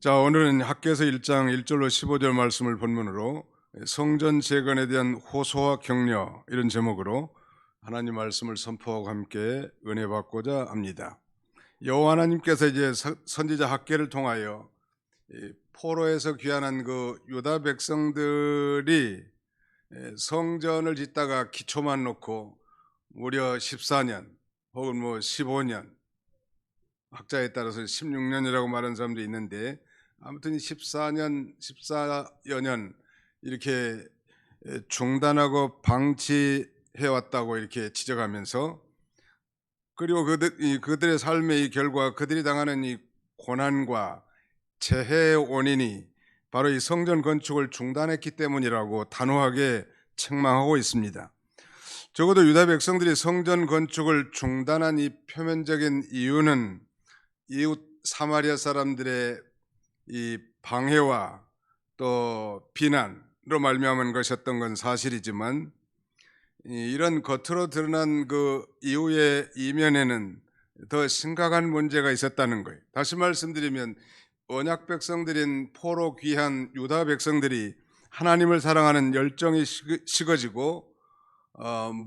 자, 오늘은 학개서 1장 1절로 15절 말씀을 본문으로 성전 재건에 대한 호소와 격려, 이런 제목으로 하나님 말씀을 선포하고 함께 은혜 받고자 합니다. 여호와 하나님께서 이제 선지자 학개를 통하여 포로에서 귀환한 그 유다 백성들이 성전을 짓다가 기초만 놓고 무려 14년 혹은 15년, 학자에 따라서 16년이라고 말하는 사람도 있는데, 아무튼 14년, 14여 년 이렇게 중단하고 방치해 왔다고 이렇게 지적하면서, 그리고 그들의 삶의 이 결과, 그들이 당하는 이 고난과 재해의 원인이 바로 이 성전 건축을 중단했기 때문이라고 단호하게 책망하고 있습니다. 적어도 유다 백성들이 성전 건축을 중단한 이 표면적인 이유는 이웃 사마리아 사람들의 이 방해와 또 비난으로 말미암은 것이었던 건 사실이지만, 이런 겉으로 드러난 그 이후의 이면에는 더 심각한 문제가 있었다는 거예요. 다시 말씀드리면, 언약 백성들인 포로 귀한 유다 백성들이 하나님을 사랑하는 열정이 식어지고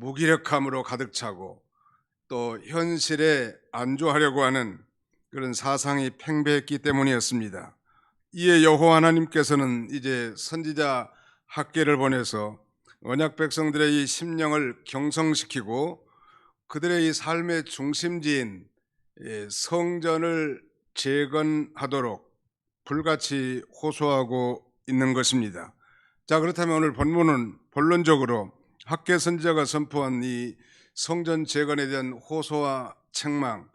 무기력함으로 가득 차고 또 현실에 안주하려고 하는 그런 사상이 팽배했기 때문이었습니다. 이에 여호와 하나님께서는 이제 선지자 학개를 보내서 언약 백성들의 이 심령을 경성시키고 그들의 이 삶의 중심지인 성전을 재건하도록 불같이 호소하고 있는 것입니다. 자, 그렇다면 오늘 본문은 본론적으로 학개 선지자가 선포한 이 성전 재건에 대한 호소와 책망,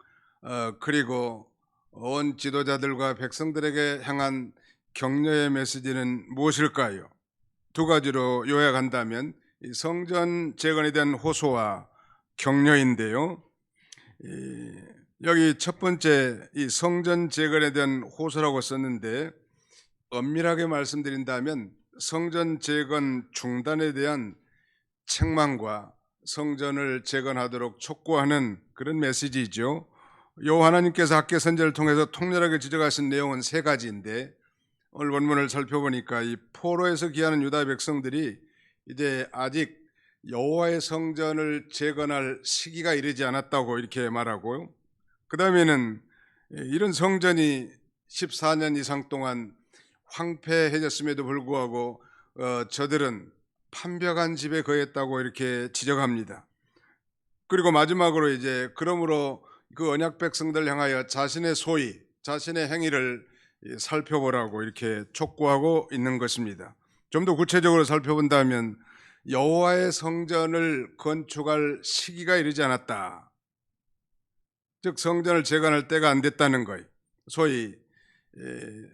그리고 온 지도자들과 백성들에게 향한 격려의 메시지는 무엇일까요? 두 가지로 요약한다면 이 성전 재건에 대한 호소와 격려인데요. 여기 첫 번째 이 성전 재건에 대한 호소라고 썼는데, 엄밀하게 말씀드린다면 성전 재건 중단에 대한 책망과 성전을 재건하도록 촉구하는 그런 메시지죠. 여호와 하나님께서 학개 선지자를 통해서 통렬하게 지적하신 내용은 세 가지인데, 오늘 본문을 살펴보니까 이 포로에서 귀환하는 유다 백성들이 이제 아직 여호와의 성전을 재건할 시기가 이르지 않았다고 이렇게 말하고요. 그 다음에는 이런 성전이 14년 이상 동안 황폐해졌음에도 불구하고 저들은 판벽한 집에 거했다고 이렇게 지적합니다. 그리고 마지막으로 이제 그러므로 그 언약 백성들 향하여 자신의 소위, 자신의 행위를 살펴보라고 이렇게 촉구하고 있는 것입니다. 좀 더 구체적으로 살펴본다면 여호와의 성전을 건축할 시기가 이르지 않았다. 즉 성전을 재건할 때가 안 됐다는 거예요. 소위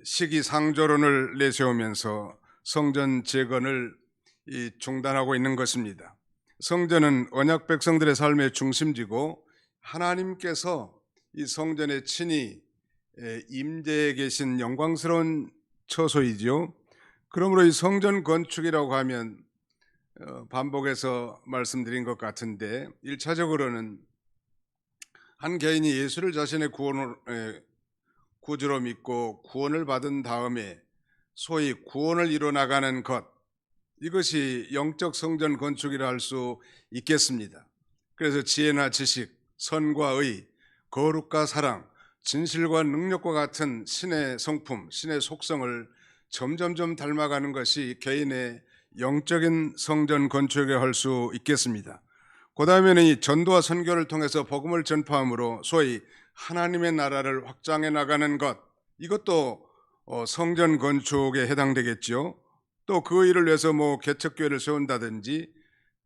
시기상조론을 내세우면서 성전 재건을 중단하고 있는 것입니다. 성전은 언약 백성들의 삶의 중심지고 하나님께서 이 성전에 친히 임재해 계신 영광스러운 처소이지요. 그러므로 이 성전 건축이라고 하면 반복해서 말씀드린 것 같은데, 1차적으로는 한 개인이 예수를 자신의 구주로 믿고 구원을 받은 다음에 소위 구원을 이뤄나가는 것, 이것이 영적 성전 건축이라 할 수 있겠습니다. 그래서 지혜나 지식, 선과 의, 거룩과 사랑, 진실과 능력과 같은 신의 성품, 신의 속성을 점점점 닮아가는 것이 개인의 영적인 성전 건축이라 할 수 있겠습니다. 그 다음에는 이 전도와 선교를 통해서 복음을 전파함으로 소위 하나님의 나라를 확장해 나가는 것, 이것도 성전 건축에 해당되겠죠. 또 그 일을 위해서 개척교회를 세운다든지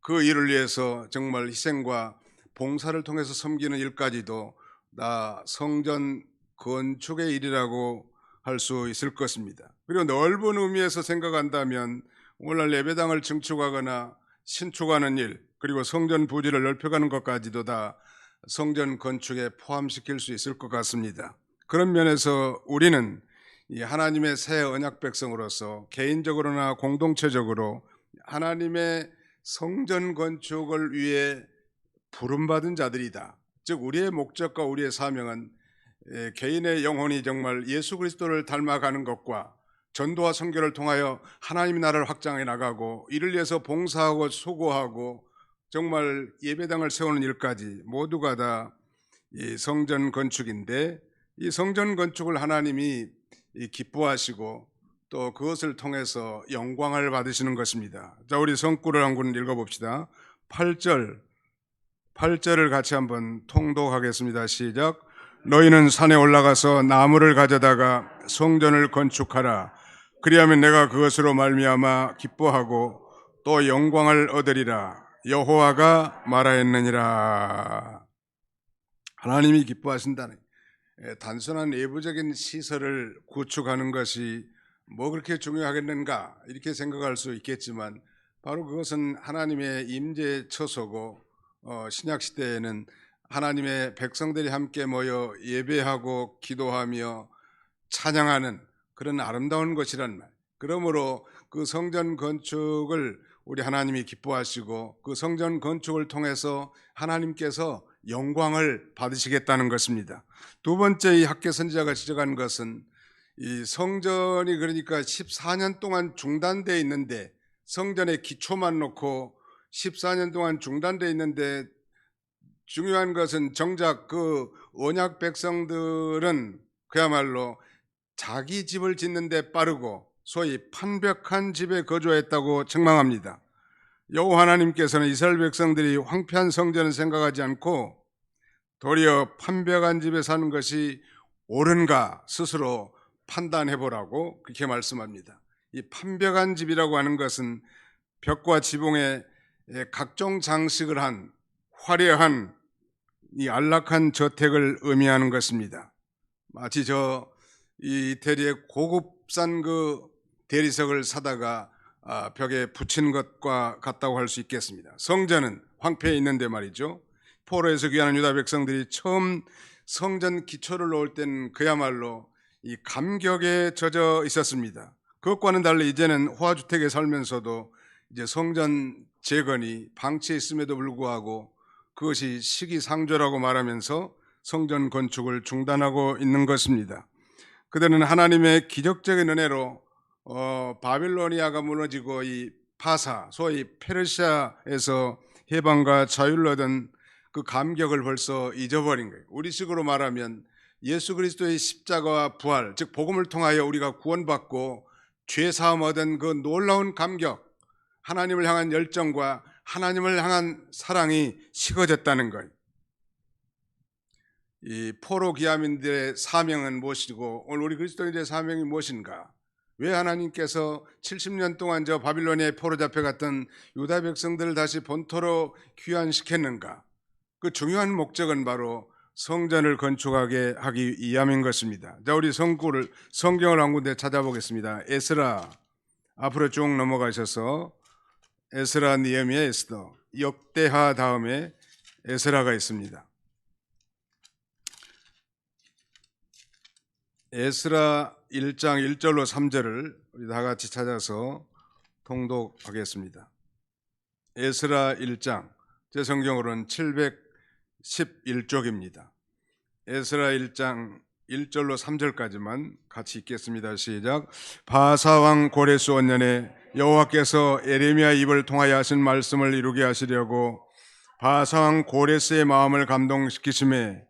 그 일을 위해서 정말 희생과 봉사를 통해서 섬기는 일까지도 다 성전 건축의 일이라고 할 수 있을 것입니다. 그리고 넓은 의미에서 생각한다면 오늘날 예배당을 증축하거나 신축하는 일, 그리고 성전 부지를 넓혀가는 것까지도 다 성전 건축에 포함시킬 수 있을 것 같습니다. 그런 면에서 우리는 이 하나님의 새 언약 백성으로서 개인적으로나 공동체적으로 하나님의 성전 건축을 위해 부름받은 자들이다. 즉 우리의 목적과 우리의 사명은 개인의 영혼이 정말 예수 그리스도를 닮아가는 것과 전도와 선교를 통하여 하나님의 나라를 확장해 나가고 이를 위해서 봉사하고 수고하고 정말 예배당을 세우는 일까지 모두가 다 이 성전 건축인데, 이 성전 건축을 하나님이 기뻐하시고 또 그것을 통해서 영광을 받으시는 것입니다. 자, 우리 성구를 한 군 읽어봅시다. 8절을 같이 한번 통독하겠습니다. 시작. 너희는 산에 올라가서 나무를 가져다가 성전을 건축하라. 그리하면 내가 그것으로 말미암아 기뻐하고 또 영광을 얻으리라. 여호와가 말하였느니라. 하나님이 기뻐하신다는, 단순한 내부적인 시설을 구축하는 것이 뭐 그렇게 중요하겠는가 이렇게 생각할 수 있겠지만, 바로 그것은 하나님의 임재 처소고 신약 시대에는 하나님의 백성들이 함께 모여 예배하고 기도하며 찬양하는 그런 아름다운 것이란 말. 그러므로 그 성전 건축을 우리 하나님이 기뻐하시고 그 성전 건축을 통해서 하나님께서 영광을 받으시겠다는 것입니다. 두 번째, 이 학계 선지자가 지적한 것은 이 성전이 그러니까 14년 동안 중단되어 있는데, 성전의 기초만 놓고 14년 동안 중단되어 있는데, 중요한 것은 정작 그 언약 백성들은 그야말로 자기 집을 짓는 데 빠르고 소위 판벽한 집에 거주했다고 책망합니다. 여호와 하나님께서는 이스라엘 백성들이 황폐한 성전을 생각하지 않고 도리어 판벽한 집에 사는 것이 옳은가 스스로 판단해 보라고 그렇게 말씀합니다. 이 판벽한 집이라고 하는 것은 벽과 지붕에 각종 장식을 한 화려한 이 안락한 저택을 의미하는 것입니다. 마치 이 이태리의 고급산 그 대리석을 사다가 벽에 붙인 것과 같다고 할 수 있겠습니다. 성전은 황폐해 있는데 말이죠. 포로에서 귀환한 유다 백성들이 처음 성전 기초를 놓을 때는 그야말로 이 감격에 젖어 있었습니다. 그것과는 달리 이제는 호화주택에 살면서도 이제 성전 재건이 방치해 있음에도 불구하고 그것이 시기상조라고 말하면서 성전 건축을 중단하고 있는 것입니다. 그들은 하나님의 기적적인 은혜로 바빌로니아가 무너지고 이 파사, 소위 페르시아에서 해방과 자유를 얻은 그 감격을 벌써 잊어버린 거예요. 우리식으로 말하면 예수 그리스도의 십자가와 부활, 즉 복음을 통하여 우리가 구원받고 죄사함 얻은 그 놀라운 감격, 하나님을 향한 열정과 하나님을 향한 사랑이 식어졌다는 것. 이 포로 기함인들의 사명은 무엇이고 오늘 우리 그리스도인들의 사명이 무엇인가? 왜 하나님께서 70년 동안 저 바빌로니아에 포로 잡혀갔던 유다 백성들을 다시 본토로 귀환시켰는가? 그 중요한 목적은 바로 성전을 건축하게 하기 위함인 것입니다. 자, 우리 성경을 한 군데 찾아보겠습니다. 에스라, 앞으로 쭉 넘어가셔서 에스라, 느헤미야, 에스더, 역대하 다음에 에스라가 있습니다. 에스라 1장 1절로 3절을 우리 다 같이 찾아서 통독하겠습니다. 에스라 1장, 제 성경으로는 711쪽입니다. 에스라 1장 1절로 3절까지만 같이 읽겠습니다. 시작. 바사왕 고레스 원년에 여호와께서 에레미야 입을 통하여 하신 말씀을 이루게 하시려고 바사왕 고레스의 마음을 감동시키심에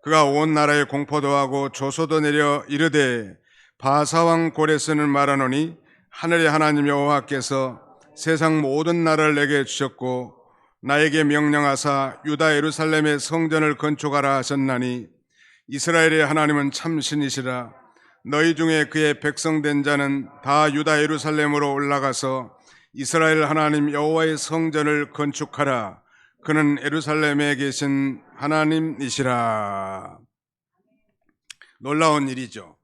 그가 온 나라에 공포도 하고 조소도 내려 이르되, 바사왕 고레스는 말하노니 하늘의 하나님 여호와께서 세상 모든 나라를 내게 주셨고 나에게 명령하사 유다 예루살렘의 성전을 건축하라 하셨나니 이스라엘의 하나님은 참신이시라. 너희 중에 그의 백성된 자는 다 유다 예루살렘으로 올라가서 이스라엘 하나님 여호와의 성전을 건축하라. 그는 예루살렘에 계신 하나님이시라. 놀라운 일이죠.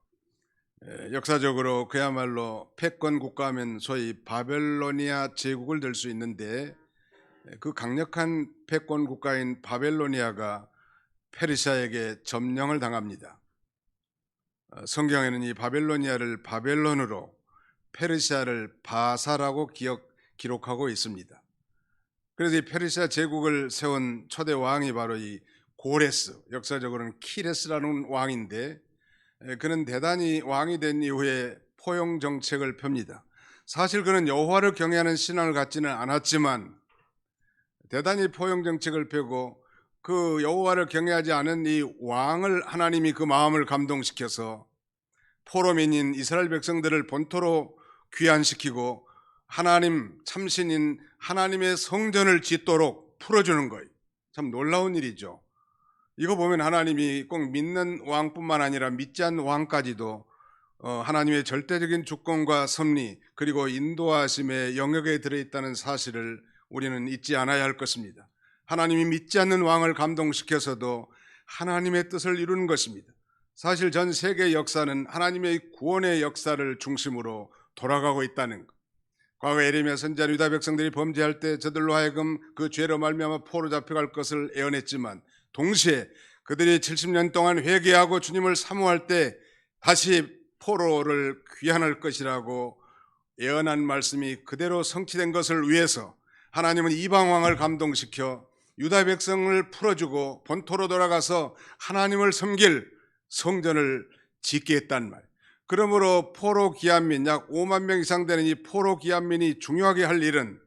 역사적으로 그야말로 패권 국가하면 소위 바벨로니아 제국을 들 수 있는데, 그 강력한 패권 국가인 바벨로니아가 페르시아에게 점령을 당합니다. 성경에는 이 바벨로니아를 바벨론으로, 페르시아를 바사라고 기록하고 있습니다. 그래서 이 페르시아 제국을 세운 초대 왕이 바로 이 고레스, 역사적으로는 키레스라는 왕인데 그는 대단히 왕이 된 이후에 포용 정책을 펴니다. 사실 그는 여호와를 경외하는 신앙을 갖지는 않았지만 대단히 포용 정책을 펴고 그 여호와를 경외하지 않은 이 왕을 하나님이 그 마음을 감동시켜서 포로민인 이스라엘 백성들을 본토로 귀환시키고 하나님 참신인 하나님의 성전을 짓도록 풀어주는 거예요. 참 놀라운 일이죠. 이거 보면 하나님이 꼭 믿는 왕뿐만 아니라 믿지 않는 왕까지도 하나님의 절대적인 주권과 섭리 그리고 인도하심의 영역에 들어있다는 사실을 우리는 잊지 않아야 할 것입니다. 하나님이 믿지 않는 왕을 감동시켜서도 하나님의 뜻을 이루는 것입니다. 사실 전 세계 역사는 하나님의 구원의 역사를 중심으로 돌아가고 있다는 것. 과거 에레미야 선지자 유다 백성들이 범죄할 때 저들로 하여금 그 죄로 말미암아 포로 잡혀갈 것을 예언했지만 동시에 그들이 70년 동안 회개하고 주님을 사모할 때 다시 포로를 귀환할 것이라고 예언한 말씀이 그대로 성취된 것을 위해서 하나님은 이방 왕을 감동시켜 유다 백성을 풀어주고 본토로 돌아가서 하나님을 섬길 성전을 짓게 했단 말. 그러므로 포로 귀환민 약 5만 명 이상 되는 이 포로 귀환민이 중요하게 할 일은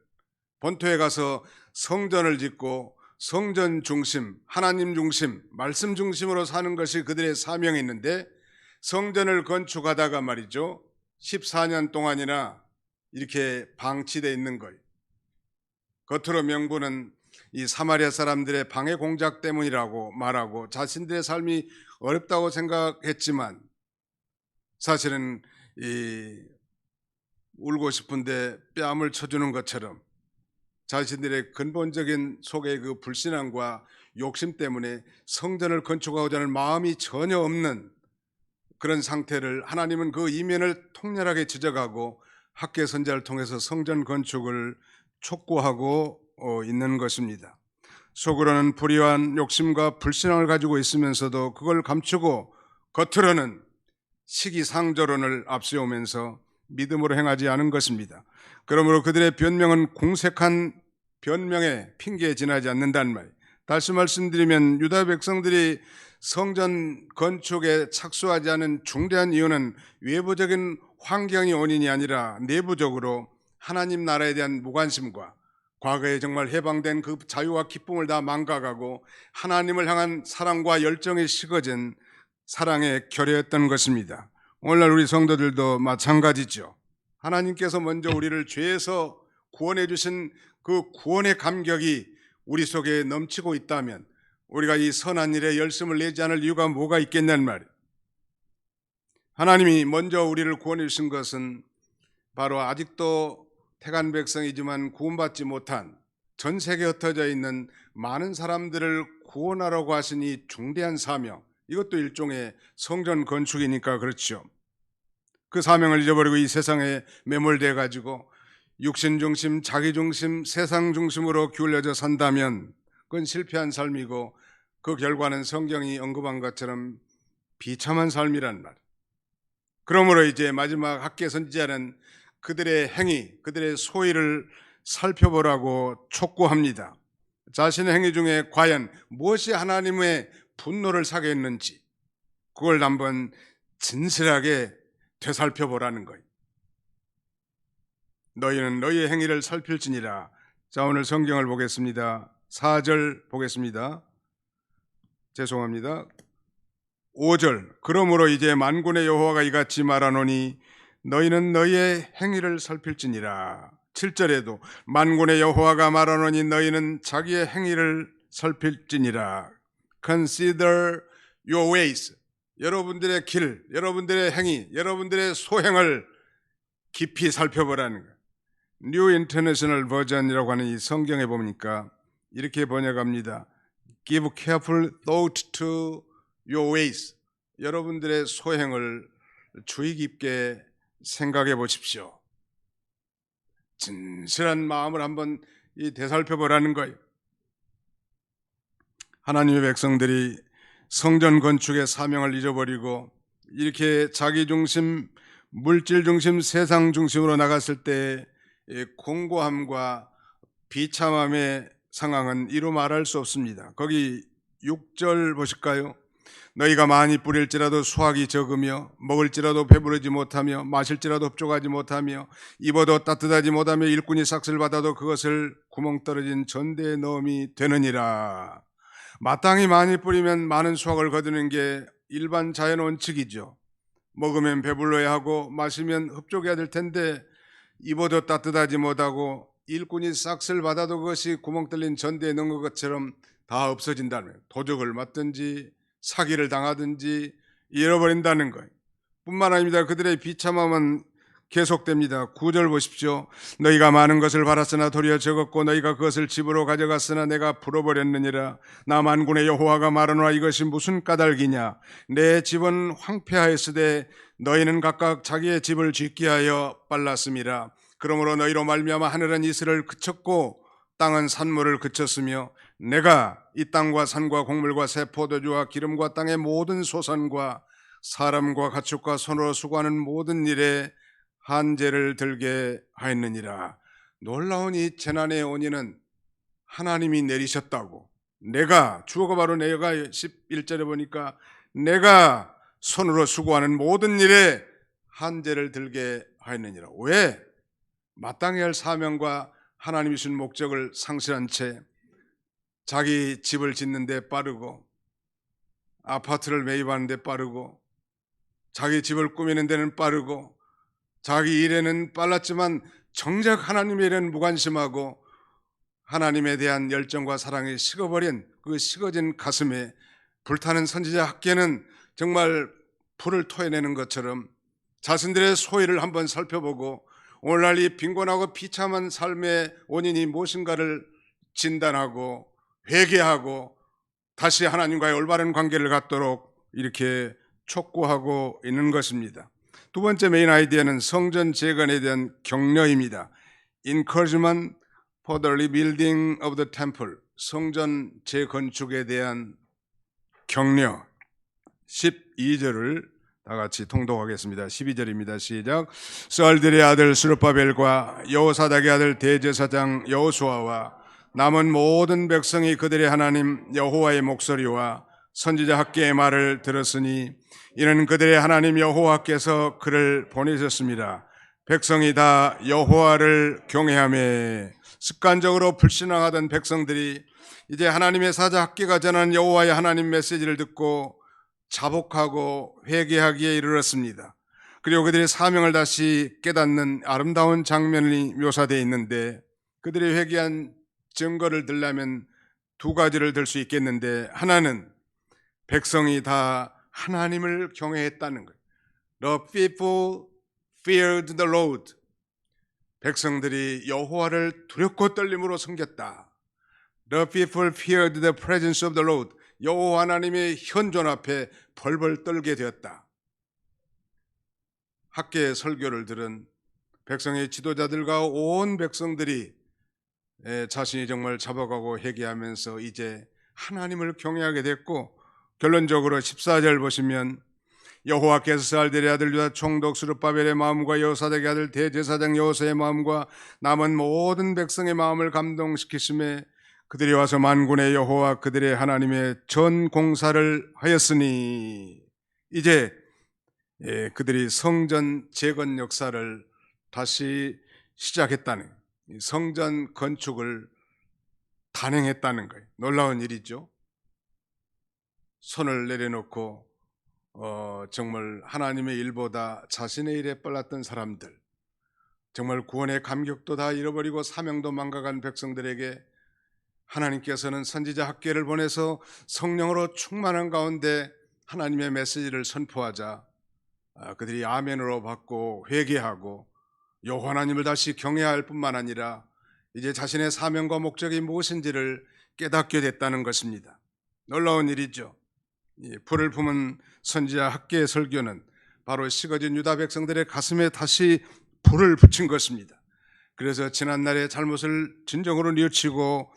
본토에 가서 성전을 짓고 성전 중심, 하나님 중심, 말씀 중심으로 사는 것이 그들의 사명이 있는데 성전을 건축하다가 말이죠 14년 동안이나 이렇게 방치되어 있는 거예요. 겉으로 명분은 이 사마리아 사람들의 방해 공작 때문이라고 말하고 자신들의 삶이 어렵다고 생각했지만 사실은 울고 싶은데 뺨을 쳐주는 것처럼 자신들의 근본적인 속의 그 불신앙과 욕심 때문에 성전을 건축하고자 하는 마음이 전혀 없는 그런 상태를 하나님은 그 이면을 통렬하게 지적하고 학계 선자를 통해서 성전 건축을 촉구하고 있는 것입니다. 속으로는 불의한 욕심과 불신앙을 가지고 있으면서도 그걸 감추고 겉으로는 시기상조론을 앞세우면서 믿음으로 행하지 않은 것입니다. 그러므로 그들의 변명은 공색한 변명의 핑계에 지나지 않는다는 말. 다시 말씀드리면 유다 백성들이 성전 건축에 착수하지 않은 중대한 이유는 외부적인 환경이 원인이 아니라 내부적으로 하나님 나라에 대한 무관심과 과거에 정말 해방된 그 자유와 기쁨을 다 망각하고 하나님을 향한 사랑과 열정이 식어진 사랑의 결여였던 것입니다. 오늘날 우리 성도들도 마찬가지죠. 하나님께서 먼저 우리를 죄에서 구원해 주신 그 구원의 감격이 우리 속에 넘치고 있다면 우리가 이 선한 일에 열심을 내지 않을 이유가 뭐가 있겠냐는 말이에요. 하나님이 먼저 우리를 구원해 주신 것은 바로 아직도 택한 백성이지만 구원받지 못한 전 세계에 흩어져 있는 많은 사람들을 구원하라고 하신 이 중대한 사명, 이것도 일종의 성전 건축이니까 그렇죠. 그 사명을 잊어버리고 이 세상에 매몰돼 가지고 육신 중심, 자기 중심, 세상 중심으로 기울여져 산다면 그건 실패한 삶이고 그 결과는 성경이 언급한 것처럼 비참한 삶이란 말. 그러므로 이제 마지막 학계 선지자는 그들의 행위, 그들의 소위를 살펴보라고 촉구합니다. 자신의 행위 중에 과연 무엇이 하나님의 분노를 사게 했는지 그걸 한번 진실하게 되살펴보라는 거예요. 너희는 너희의 행위를 살필지니라. 자, 오늘 성경을 보겠습니다. 4절 보겠습니다. 죄송합니다. 5절. 그러므로 이제 만군의 여호와가 이같이 말하노니 너희는 너희의 행위를 살필지니라. 7절에도 만군의 여호와가 말하노니 너희는 자기의 행위를 살필지니라. Consider your ways. 여러분들의 길, 여러분들의 행위, 여러분들의 소행을 깊이 살펴보라는 거예요. New International Version이라고 하는 이 성경에 보니까 이렇게 번역합니다. Give careful thought to your ways. 여러분들의 소행을 주의 깊게 생각해 보십시오. 진실한 마음을 한번 되살펴보라는 거예요. 하나님의 백성들이 성전 건축의 사명을 잊어버리고 이렇게 자기 중심, 물질 중심, 세상 중심으로 나갔을 때 공고함과 비참함의 상황은 이루 말할 수 없습니다. 거기 6절 보실까요? 너희가 많이 뿌릴지라도 수확이 적으며 먹을지라도 배부르지 못하며 마실지라도 흡족하지 못하며 입어도 따뜻하지 못하며 일꾼이 삭슬 받아도 그것을 구멍 떨어진 전대에 넣음이 되느니라. 마땅히 많이 뿌리면 많은 수확을 거두는 게 일반 자연 원칙이죠. 먹으면 배불러야 하고 마시면 흡족해야 될 텐데 입어도 따뜻하지 못하고 일꾼이 싹쓸 받아도 그것이 구멍 뚫린 전대에 넣은 것처럼 다 없어진다는 거예요. 도적을 맞든지 사기를 당하든지 잃어버린다는 거예요. 뿐만 아닙니다. 그들의 비참함은 계속됩니다. 9절 보십시오. 너희가 많은 것을 바랐으나 도리어 적었고 너희가 그것을 집으로 가져갔으나 내가 풀어버렸느니라. 나 만군의 여호와가 말하노라. 이것이 무슨 까닭이냐. 내 집은 황폐하였으되 너희는 각각 자기의 집을 짓게 하여 빨랐음이라. 그러므로 너희로 말미암아 하늘은 이슬을 그쳤고 땅은 산물을 그쳤으며 내가 이 땅과 산과 곡물과 새 포도주와 기름과 땅의 모든 소산과 사람과 가축과 손으로 수고하는 모든 일에 한제를 들게 하였느니라. 놀라운 이 재난의 원인은 하나님이 내리셨다고. 내가 주어가 바로 내가 11절에 보니까 내가 손으로 수고하는 모든 일에 한제를 들게 하였느니라. 왜? 마땅히 할 사명과 하나님이 주신 목적을 상실한 채 자기 집을 짓는 데 빠르고 아파트를 매입하는 데 빠르고 자기 집을 꾸미는 데는 빠르고 자기 일에는 빨랐지만 정작 하나님의 일에는 무관심하고 하나님에 대한 열정과 사랑이 식어버린 그 식어진 가슴에 불타는 선지자 학계는 정말 불을 토해내는 것처럼 자신들의 소위를 한번 살펴보고 오늘날 이 빈곤하고 비참한 삶의 원인이 무엇인가를 진단하고 회개하고 다시 하나님과의 올바른 관계를 갖도록 이렇게 촉구하고 있는 것입니다. 두 번째 메인 아이디어는 성전 재건에 대한 격려입니다. Encouragement for the rebuilding of the temple. 성전 재건축에 대한 격려. 12절을 다 같이 통독하겠습니다. 12절입니다. 시작. 스알들의 아들 스룹바벨과 여호사닥의 아들 대제사장 여호수아와 남은 모든 백성이 그들의 하나님 여호와의 목소리와 선지자 학계의 말을 들었으니 이는 그들의 하나님 여호와께서 그를 보내셨습니다. 백성이 다 여호와를 경외하며 습관적으로 불신앙하던 백성들이 이제 하나님의 사자 학계가 전하는 여호와의 하나님 메시지를 듣고 자복하고 회개하기에 이르렀습니다. 그리고 그들의 사명을 다시 깨닫는 아름다운 장면이 묘사되어 있는데 그들의 회개한 증거를 들려면 두 가지를 들 수 있겠는데 하나는 백성이 다 하나님을 경외했다는 거예요. The people feared the Lord. 백성들이 여호와를 두렵고 떨림으로 섬겼다. The people feared the presence of the Lord. 여호와 하나님의 현존 앞에 벌벌 떨게 되었다. 학계의 설교를 들은 백성의 지도자들과 온 백성들이 자신이 정말 잡아가고 회개하면서 이제 하나님을 경외하게 됐고 결론적으로 14절 보시면 여호와께서 스알델의 아들 유다 총독 스룹바벨의 마음과 여호사닥의 아들 대제사장 여호수아의 마음과 남은 모든 백성의 마음을 감동시키심에 그들이 와서 만군의 여호와 그들의 하나님의 전 공사를 하였으니 이제 그들이 성전 재건 역사를 다시 시작했다는, 성전 건축을 단행했다는 거예요. 놀라운 일이죠. 손을 내려놓고 정말 하나님의 일보다 자신의 일에 빨랐던 사람들, 정말 구원의 감격도 다 잃어버리고 사명도 망각한 백성들에게 하나님께서는 선지자 학계를 보내서 성령으로 충만한 가운데 하나님의 메시지를 선포하자 그들이 아멘으로 받고 회개하고 여호와 하나님을 다시 경외할 뿐만 아니라 이제 자신의 사명과 목적이 무엇인지를 깨닫게 됐다는 것입니다. 놀라운 일이죠. 불을 품은 선지자 학계의 설교는 바로 식어진 유다 백성들의 가슴에 다시 불을 붙인 것입니다. 그래서 지난날의 잘못을 진정으로 뉘우치고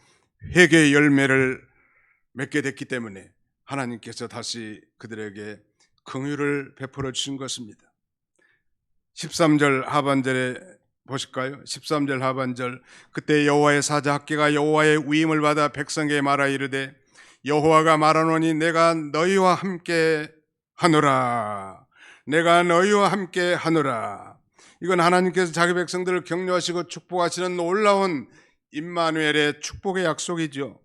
회개의 열매를 맺게 됐기 때문에 하나님께서 다시 그들에게 긍휼을 베풀어 주신 것입니다. 13절 하반절에 보실까요? 13절 하반절. 그때 여호와의 사자 학계가 여호와의 위임을 받아 백성에게 말하 이르되 여호와가 말하노니 내가 너희와 함께 하노라. 내가 너희와 함께 하노라. 이건 하나님께서 자기 백성들을 격려하시고 축복하시는 놀라운 임마누엘의 축복의 약속이죠.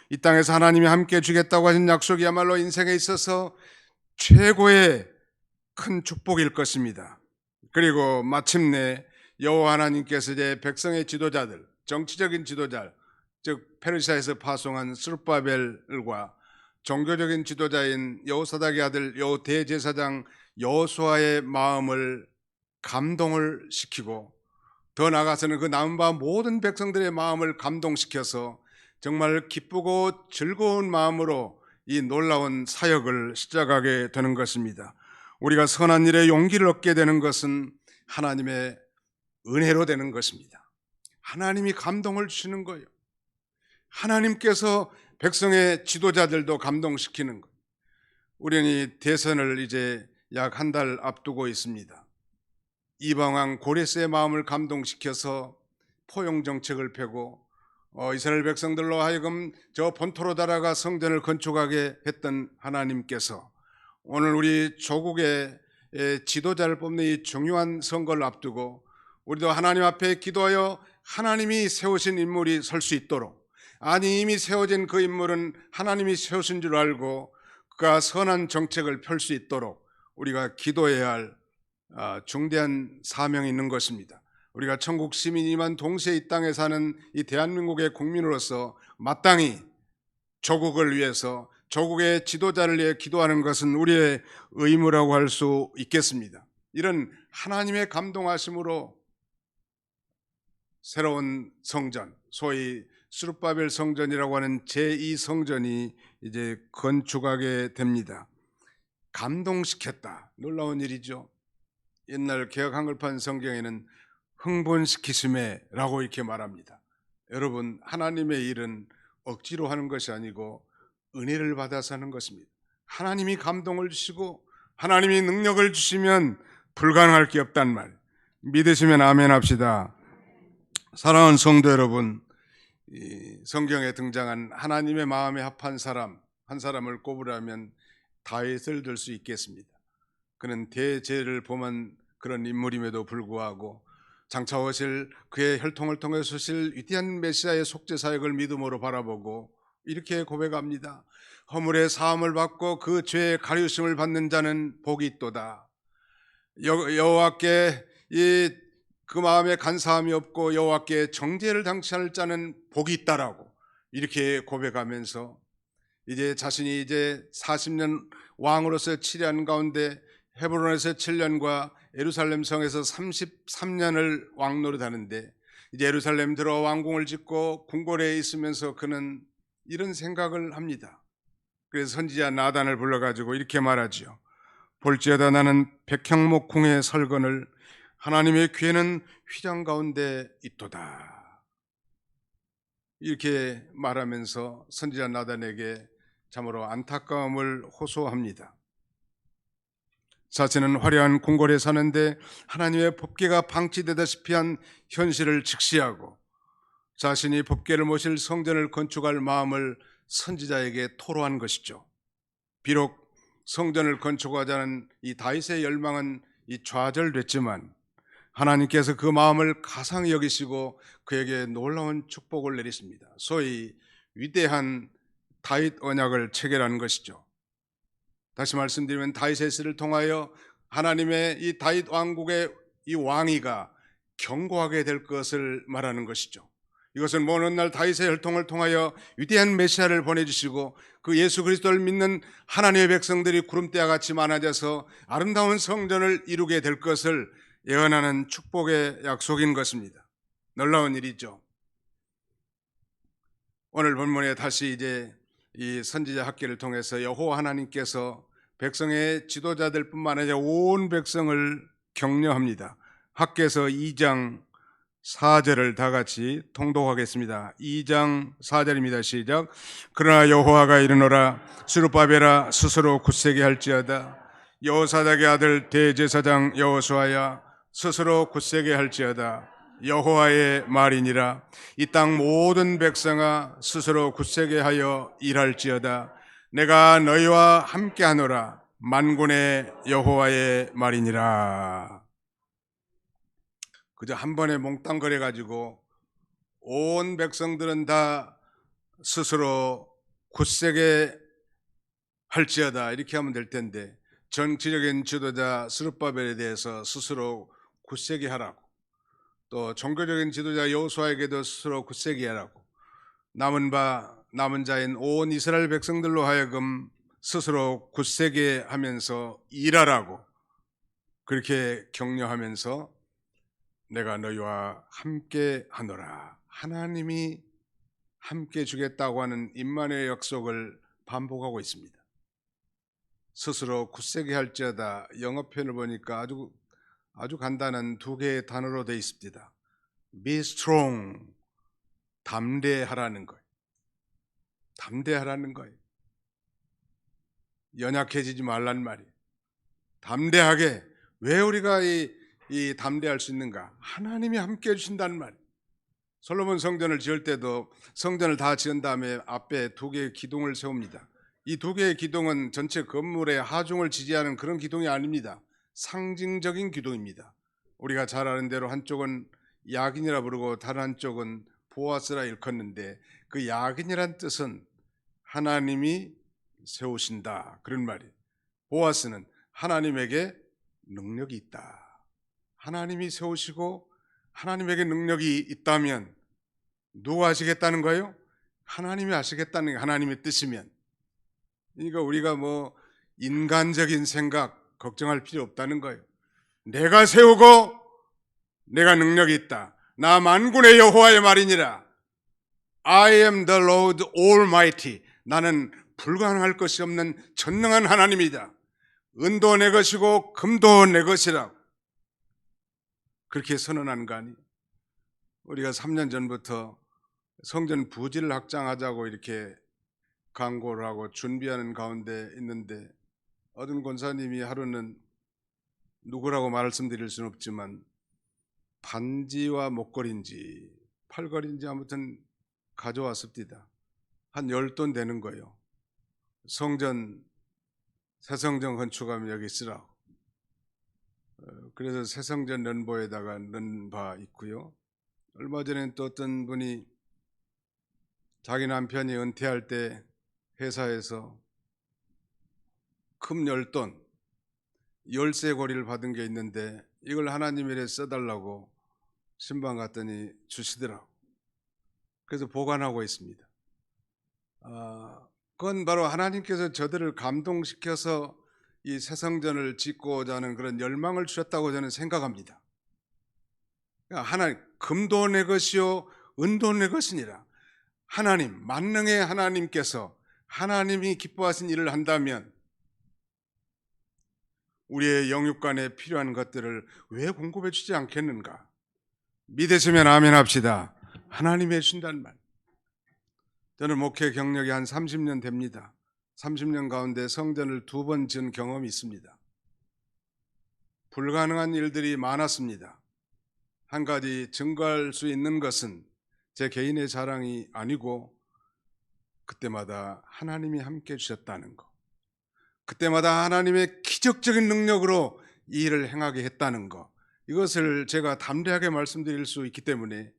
이 땅에서 하나님이 함께 주겠다고 하신 약속이야말로 인생에 있어서 최고의 큰 축복일 것입니다. 그리고 마침내 여호와 하나님께서 이제 백성의 지도자들, 정치적인 지도자, 즉 페르시아에서 파송한 스룹바벨과 종교적인 지도자인 여호사닥의 아들 여호대제사장 여호수아의 마음을 감동을 시키고, 더 나아가서는 그 남은 바 모든 백성들의 마음을 감동시켜서 정말 기쁘고 즐거운 마음으로 이 놀라운 사역을 시작하게 되는 것입니다. 우리가 선한 일에 용기를 얻게 되는 것은 하나님의 은혜로 되는 것입니다. 하나님이 감동을 주시는 거예요. 하나님께서 백성의 지도자들도 감동시키는 거예요. 우리는 대선을 이제 약 한 달 앞두고 있습니다. 이방왕 고레스의 마음을 감동시켜서 포용 정책을 펴고 이스라엘 백성들로 하여금 저 본토로 달아가 성전을 건축하게 했던 하나님께서 오늘 우리 조국의 지도자를 뽑는 이 중요한 선거를 앞두고 우리도 하나님 앞에 기도하여 하나님이 세우신 인물이 설 수 있도록, 아니 이미 세워진 그 인물은 하나님이 세우신 줄 알고 그가 선한 정책을 펼 수 있도록 우리가 기도해야 할 중대한 사명이 있는 것입니다. 우리가 천국 시민이지만 동시에 이 땅에 사는 이 대한민국의 국민으로서 마땅히 조국을 위해서, 조국의 지도자를 위해 기도하는 것은 우리의 의무라고 할 수 있겠습니다. 이런 하나님의 감동하심으로 새로운 성전, 소위 스룹바벨 성전이라고 하는 제2성전이 이제 건축하게 됩니다. 감동시켰다. 놀라운 일이죠. 옛날 개역 한글판 성경에는 흥분시키심에라고 이렇게 말합니다. 여러분, 하나님의 일은 억지로 하는 것이 아니고 은혜를 받아서 하는 것입니다. 하나님이 감동을 주시고 하나님이 능력을 주시면 불가능할 게 없단 말 믿으시면 아멘 합시다. 사랑하는 성도 여러분, 이 성경에 등장한 하나님의 마음에 합한 사람 한 사람을 꼽으라면 다윗을 들 수 있겠습니다. 그는 대죄를 범한 그런 인물임에도 불구하고 장차 오실 그의 혈통을 통해서 오실 위대한 메시아의 속죄 사역을 믿음으로 바라보고 이렇게 고백합니다. 허물의 사함을 받고 그 죄의 가리우심을 받는 자는 복이 있도다. 여호와께 그 마음에 간사함이 없고 여호와께 정죄를 당치할 자는 복이 있다라고 이렇게 고백하면서 이제 자신이 이제 40년 왕으로서 치료한 가운데 헤브론에서 7년과 예루살렘 성에서 33년을 왕노릇하는데 이제 예루살렘 들어 왕궁을 짓고 궁궐에 있으면서 그는 이런 생각을 합니다. 그래서 선지자 나단을 불러가지고 이렇게 말하죠. 볼지어다 나는 백향목궁에 설건을 하나님의 귀에는 휘장 가운데 있도다. 이렇게 말하면서 선지자 나단에게 참으로 안타까움을 호소합니다. 자신은 화려한 궁궐에 사는데 하나님의 법궤가 방치되다시피 한 현실을 직시하고 자신이 법궤를 모실 성전을 건축할 마음을 선지자에게 토로한 것이죠. 비록 성전을 건축하자는 이 다윗의 열망은 좌절됐지만 하나님께서 그 마음을 가상히 여기시고 그에게 놀라운 축복을 내리십니다. 소위 위대한 다윗 언약을 체결한 것이죠. 다시 말씀드리면 다윗의 씨를 통하여 하나님의 이 다윗 왕국의 이 왕위가 견고하게 될 것을 말하는 것이죠. 이것은 먼 훗날 다윗의 혈통을 통하여 위대한 메시아를 보내주시고 그 예수 그리스도를 믿는 하나님의 백성들이 구름대와 같이 많아져서 아름다운 성전을 이루게 될 것을 예언하는 축복의 약속인 것입니다. 놀라운 일이죠. 오늘 본문에 다시 이제 이 선지자 학기를 통해서 여호와 하나님께서 백성의 지도자들뿐만 아니라 온 백성을 격려합니다. 학기에서 2장 4절을 다 같이 통독하겠습니다. 2장 4절입니다. 시작. 그러나 여호와가 이르노라 스룹바벨아 스스로 굳세게 할지어다. 여호사닥의 아들 대제사장 여호수아야 스스로 굳세게 할지어다. 여호와의 말이니라. 이 땅 모든 백성아 스스로 굳세게 하여 일할지어다. 내가 너희와 함께하노라. 만군의 여호와의 말이니라. 그저 한 번에 몽땅 거려가지고 온 백성들은 다 스스로 굳세게 할지어다 이렇게 하면 될 텐데, 정치적인 지도자 스룹바벨에 대해서 스스로 굳세게 하라고, 또 종교적인 지도자 여호수아에게도 스스로 굳세게 하라고, 남은 자인 온 이스라엘 백성들로 하여금 스스로 굳세게 하면서 일하라고 그렇게 격려하면서 내가 너희와 함께 하노라. 하나님이 함께 주겠다고 하는 임마누엘의 약속을 반복하고 있습니다. 스스로 굳세게 할지어다, 영어 표현을 보니까 아주 간단한 두 개의 단어로 되어 있습니다. Be strong, 담대하라는 거예요. 담대하라는 거예요. 연약해지지 말란 말이에요. 담대하게. 왜 우리가 이 담대할 수 있는가? 하나님이 함께 해주신다는 말이에요. 솔로몬 성전을 지을 때도 성전을 다 지은 다음에 앞에 두 개의 기둥을 세웁니다. 이 두 개의 기둥은 전체 건물의 하중을 지지하는 그런 기둥이 아닙니다. 상징적인 기둥입니다. 우리가 잘 아는 대로 한쪽은 야긴이라 부르고 다른 한쪽은 보아스라 일컫는데, 그 야긴이란 뜻은 하나님이 세우신다 그런 말이에요. 보아스는 하나님에게 능력이 있다. 하나님이 세우시고 하나님에게 능력이 있다면 누가 하시겠다는 거예요? 하나님이 하시겠다는 게 하나님의 뜻이면, 그러니까 우리가 뭐 인간적인 생각 걱정할 필요 없다는 거예요. 내가 세우고 내가 능력이 있다. 나 만군의 여호와의 말이니라. I am the Lord Almighty. 나는 불가능할 것이 없는 전능한 하나님이다. 은도 내 것이고 금도 내 것이라고 그렇게 선언하는 거 아니에요? 우리가 3년 전부터 성전 부지를 확장하자고 이렇게 광고를 하고 준비하는 가운데 있는데, 어떤 권사님이 하루는 누구라고 말씀드릴 수는 없지만 반지와 목걸이인지 팔걸이인지 아무튼 가져왔습니다. 한 10돈 되는 거예요. 새 성전 건축하면 여기 쓰라고. 그래서 새 성전 런보에다가 넣은 바 있고요. 얼마 전에 또 어떤 분이 자기 남편이 은퇴할 때 회사에서 금 10돈 열쇠고리를 받은 게 있는데, 이걸 하나님 일에 써달라고 신방 갔더니 주시더라고. 그래서 보관하고 있습니다. 그건 바로 하나님께서 저들을 감동시켜서 이 새 성전을 짓고자 하는 그런 열망을 주셨다고 저는 생각합니다. 하나님, 금도 내 것이요 은도 내 것이니라. 하나님, 만능의 하나님께서 하나님이 기뻐하신 일을 한다면 우리의 영육간에 필요한 것들을 왜 공급해 주지 않겠는가? 믿으시면 아멘 합시다. 하나님이 해주신다는 말. 저는 목회 경력이 한 30년 됩니다. 30년 가운데 성전을 2번 지은 경험이 있습니다. 불가능한 일들이 많았습니다. 한 가지 증거할 수 있는 것은 제 개인의 자랑이 아니고 그때마다 하나님이 함께 해주셨다는 것, 그때마다 하나님의 기적적인 능력으로 이 일을 행하게 했다는 것, 이것을 제가 담대하게 말씀드릴 수 있기 때문에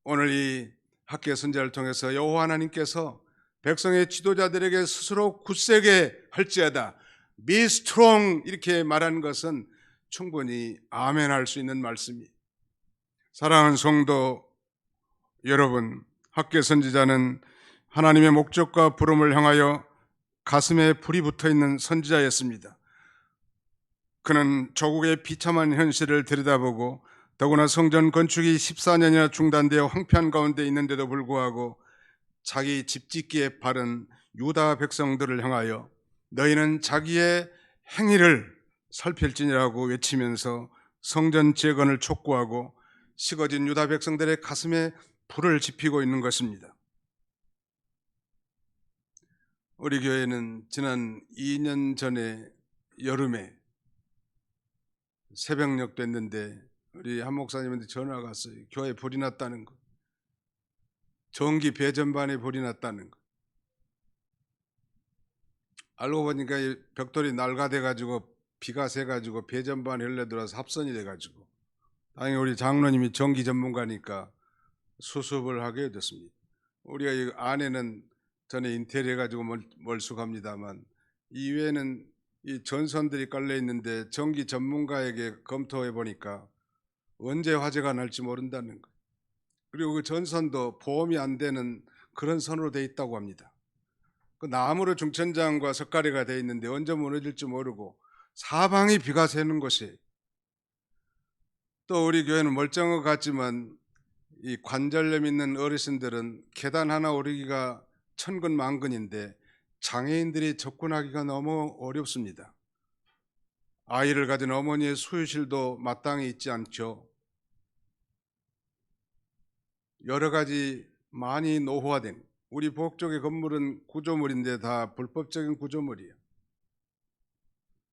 오늘 이 학계 선지자를 통해서 여호와 하나님께서 백성의 지도자들에게 스스로 굳세게 할지어다, be strong 이렇게 말한 것은 충분히 아멘할 수 있는 말씀이. 사랑하는 성도 여러분, 학계 선지자는 하나님의 목적과 부름을 향하여 가슴에 불이 붙어있는 선지자였습니다. 그는 조국의 비참한 현실을 들여다보고 더구나 성전 건축이 14년이나 중단되어 황폐한 가운데 있는데도 불구하고 자기 집 짓기에 바른 유다 백성들을 향하여 너희는 자기의 행위를 살필지니라고 외치면서 성전 재건을 촉구하고 식어진 유다 백성들의 가슴에 불을 지피고 있는 것입니다. 우리 교회는 지난 2년 전에 여름에 새벽녘 됐는데 우리 한 목사님한테 전화가 왔어요. 교회 불이 났다는 거. 전기 배전반에 불이 났다는 거. 알고 보니까 이 벽돌이 낡아돼 가지고 비가 새 가지고 배전반에 흘러들어서 합선이 돼 가지고 다행히 우리 장로님이 전기 전문가니까 수습을 하게 됐습니다. 우리가 이 안에는 전에 인테리어 가지고 멀쑥합니다만 이외에는 이 전선들이 깔려 있는데 전기 전문가에게 검토해 보니까 언제 화재가 날지 모른다는 거예요. 그리고 그 전선도 보험이 안 되는 그런 선으로 돼 있다고 합니다. 그 나무로 중천장과 석가래가 돼 있는데 언제 무너질지 모르고 사방이 비가 새는 곳이, 또 우리 교회는 멀쩡한 것 같지만 이 관절염 있는 어르신들은 계단 하나 오르기가 천근만근인데 장애인들이 접근하기가 너무 어렵습니다. 아이를 가진 어머니의 수유실도 마땅히 있지 않죠. 여러 가지 많이 노후화된, 우리 부엌 쪽의 건물은 구조물인데 다 불법적인 구조물이에요.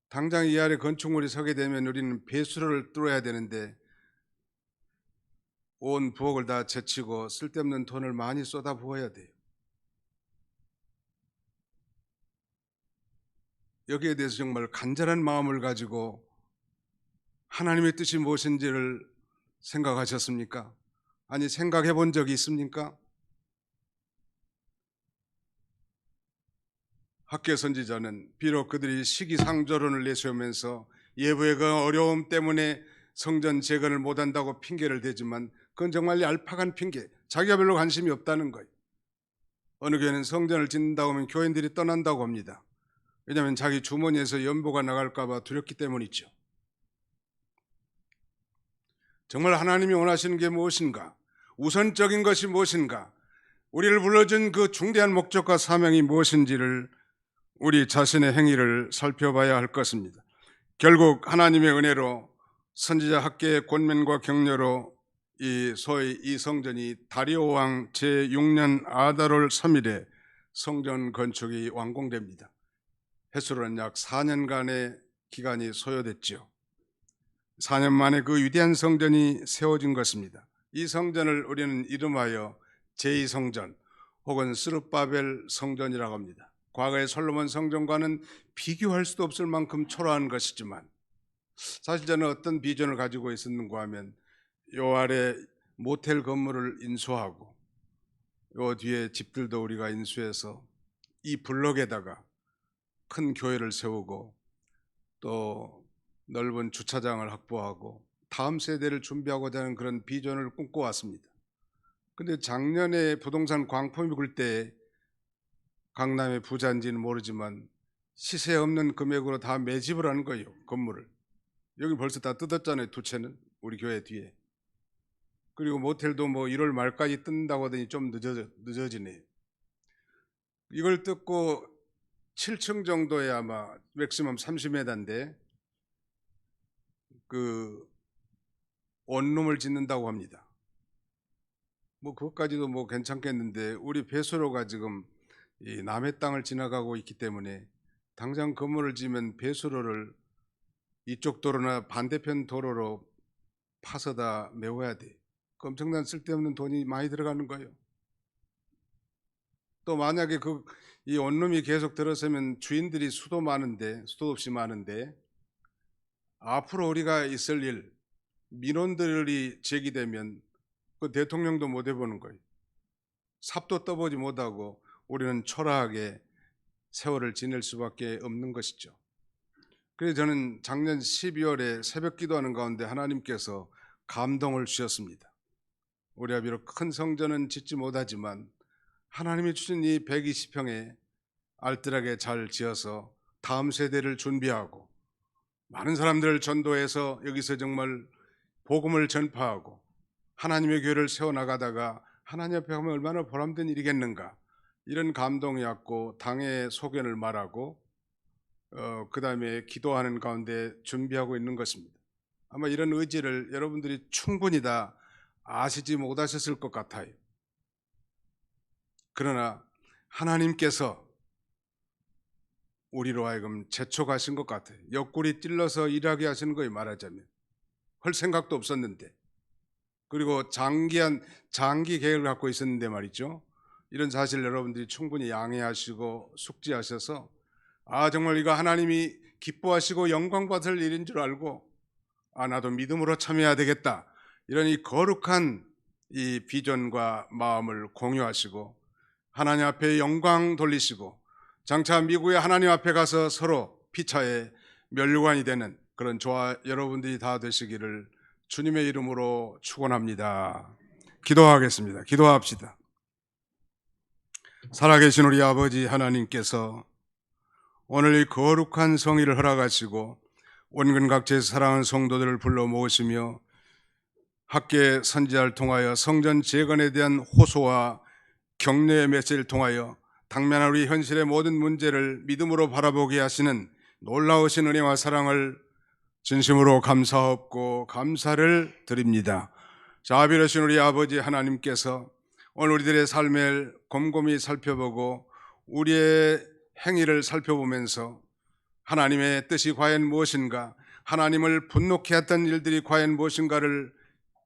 당장 이 아래 건축물이 서게 되면 우리는 배수로를 뚫어야 되는데 온 부엌을 다 제치고 쓸데없는 돈을 많이 쏟아부어야 돼요. 여기에 대해서 정말 간절한 마음을 가지고 하나님의 뜻이 무엇인지를 생각하셨습니까? 아니, 생각해 본 적이 있습니까? 학계 선지자는 비록 그들이 시기상조론을 내세우면서 예부의 그 어려움 때문에 성전 재건을 못한다고 핑계를 대지만 그건 정말 얄팍한 핑계, 자기가 별로 관심이 없다는 거예요. 어느 교회는 성전을 짓는다고 하면 교인들이 떠난다고 합니다. 왜냐하면 자기 주머니에서 연보가 나갈까 봐 두렵기 때문이죠. 정말 하나님이 원하시는 게 무엇인가? 우선적인 것이 무엇인가? 우리를 불러준 그 중대한 목적과 사명이 무엇인지를 우리 자신의 행위를 살펴봐야 할 것입니다. 결국 하나님의 은혜로 선지자 학계의 권면과 격려로 소위 이 성전이 다리오 왕 제6년 아달월 3일에 성전 건축이 완공됩니다. 횟수로는 약 4년간의 기간이 소요됐죠. 4년 만에 그 위대한 성전이 세워진 것입니다. 이 성전을 우리는 이름하여 제2성전 혹은 스룹바벨 성전이라고 합니다. 과거의 솔로몬 성전과는 비교할 수도 없을 만큼 초라한 것이지만 사실 저는 어떤 비전을 가지고 있었는가 하면 요 아래 모텔 건물을 인수하고 요 뒤에 집들도 우리가 인수해서 이 블럭에다가 큰 교회를 세우고 또 넓은 주차장을 확보하고 다음 세대를 준비하고자 하는 그런 비전을 꿈꿔왔습니다. 근데 작년에 부동산 광풍이 불 때 강남의 부자인지는 모르지만 시세 없는 금액으로 다 매집을 하는 거예요, 건물을. 여기 벌써 다 뜯었잖아요, 두 채는 우리 교회 뒤에. 그리고 모텔도 뭐 1월 말까지 뜯는다고 하더니 좀 늦어지네요. 이걸 뜯고 7층 정도에 아마 맥시멈 30m인데 그 원룸을 짓는다고 합니다. 뭐 그것까지도 뭐 괜찮겠는데 우리 배수로가 지금 이 남의 땅을 지나가고 있기 때문에 당장 건물을 지으면 배수로를 이쪽 도로나 반대편 도로로 파서 다 메워야 돼. 그 엄청난 쓸데없는 돈이 많이 들어가는 거예요. 또 만약에 이 원룸이 계속 들어서면 주인들이 수도 없이 많은데 앞으로 우리가 있을 일, 민원들이 제기되면 그 대통령도 못 해보는 거예요. 삽도 떠보지 못하고 우리는 초라하게 세월을 지낼 수밖에 없는 것이죠. 그래서 저는 작년 12월에 새벽 기도하는 가운데 하나님께서 감동을 주셨습니다. 우리가 비록 큰 성전은 짓지 못하지만 하나님이 주신 이 120평에 알뜰하게 잘 지어서 다음 세대를 준비하고 많은 사람들을 전도해서 여기서 정말 복음을 전파하고 하나님의 교회를 세워나가다가 하나님 앞에 가면 얼마나 보람된 일이겠는가, 이런 감동이 왔고 당의 소견을 말하고 그 다음에 기도하는 가운데 준비하고 있는 것입니다. 아마 이런 의지를 여러분들이 충분히 다 아시지 못하셨을 것 같아요. 그러나 하나님께서 우리로 하여금 재촉하신 것 같아요. 옆구리 찔러서 일하게 하시는 거예요, 말하자면. 할 생각도 없었는데, 그리고 장기 계획을 갖고 있었는데 말이죠. 이런 사실 여러분들이 충분히 양해하시고 숙지하셔서 정말 이거 하나님이 기뻐하시고 영광 받을 일인 줄 알고 나도 믿음으로 참여해야 되겠다, 이런 이 거룩한 이 비전과 마음을 공유하시고 하나님 앞에 영광 돌리시고 장차 미국의 하나님 앞에 가서 서로 피차의 멸류관이 되는 그런 저와 여러분들이 다 되시기를 주님의 이름으로 축원합니다. 기도하겠습니다. 기도합시다. 살아계신 우리 아버지 하나님께서 오늘 이 거룩한 성의를 허락하시고 원근각지에서 사랑하는 성도들을 불러 모으시며 학계 선지자를 통하여 성전 재건에 대한 호소와 격려의 메시지를 통하여 당면한 우리 현실의 모든 문제를 믿음으로 바라보게 하시는 놀라우신 은혜와 사랑을 진심으로 감사하옵고 감사를 드립니다. 자비로우신 우리 아버지 하나님께서 오늘 우리들의 삶을 곰곰이 살펴보고 우리의 행위를 살펴보면서 하나님의 뜻이 과연 무엇인가, 하나님을 분노케 했던 일들이 과연 무엇인가를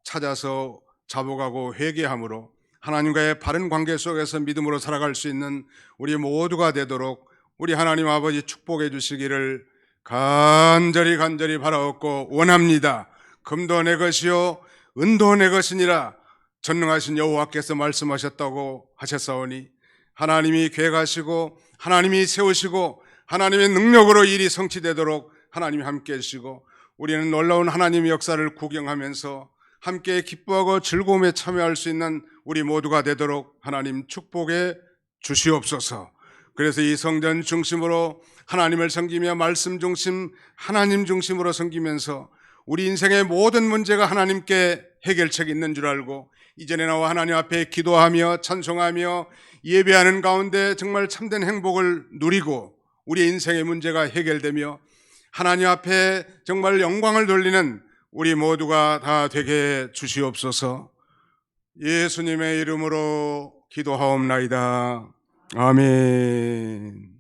찾아서 자복하고 회개함으로 하나님과의 바른 관계 속에서 믿음으로 살아갈 수 있는 우리 모두가 되도록 우리 하나님 아버지 축복해 주시기를 간절히 바라옵고 원합니다. 금도 내 것이요 은도 내 것이니라 전능하신 여호와께서 말씀하셨다고 하셨사오니 하나님이 계획하시고 하나님이 세우시고 하나님의 능력으로 일이 성취되도록 하나님이 함께 해주시고 우리는 놀라운 하나님의 역사를 구경하면서 함께 기뻐하고 즐거움에 참여할 수 있는 우리 모두가 되도록 하나님 축복해 주시옵소서. 그래서 이 성전 중심으로 하나님을 섬기며 말씀 중심, 하나님 중심으로 섬기면서 우리 인생의 모든 문제가 하나님께 해결책이 있는 줄 알고 이전에 나와 하나님 앞에 기도하며 찬송하며 예배하는 가운데 정말 참된 행복을 누리고 우리 인생의 문제가 해결되며 하나님 앞에 정말 영광을 돌리는 우리 모두가 다 되게 주시옵소서. 예수님의 이름으로 기도하옵나이다. 아멘.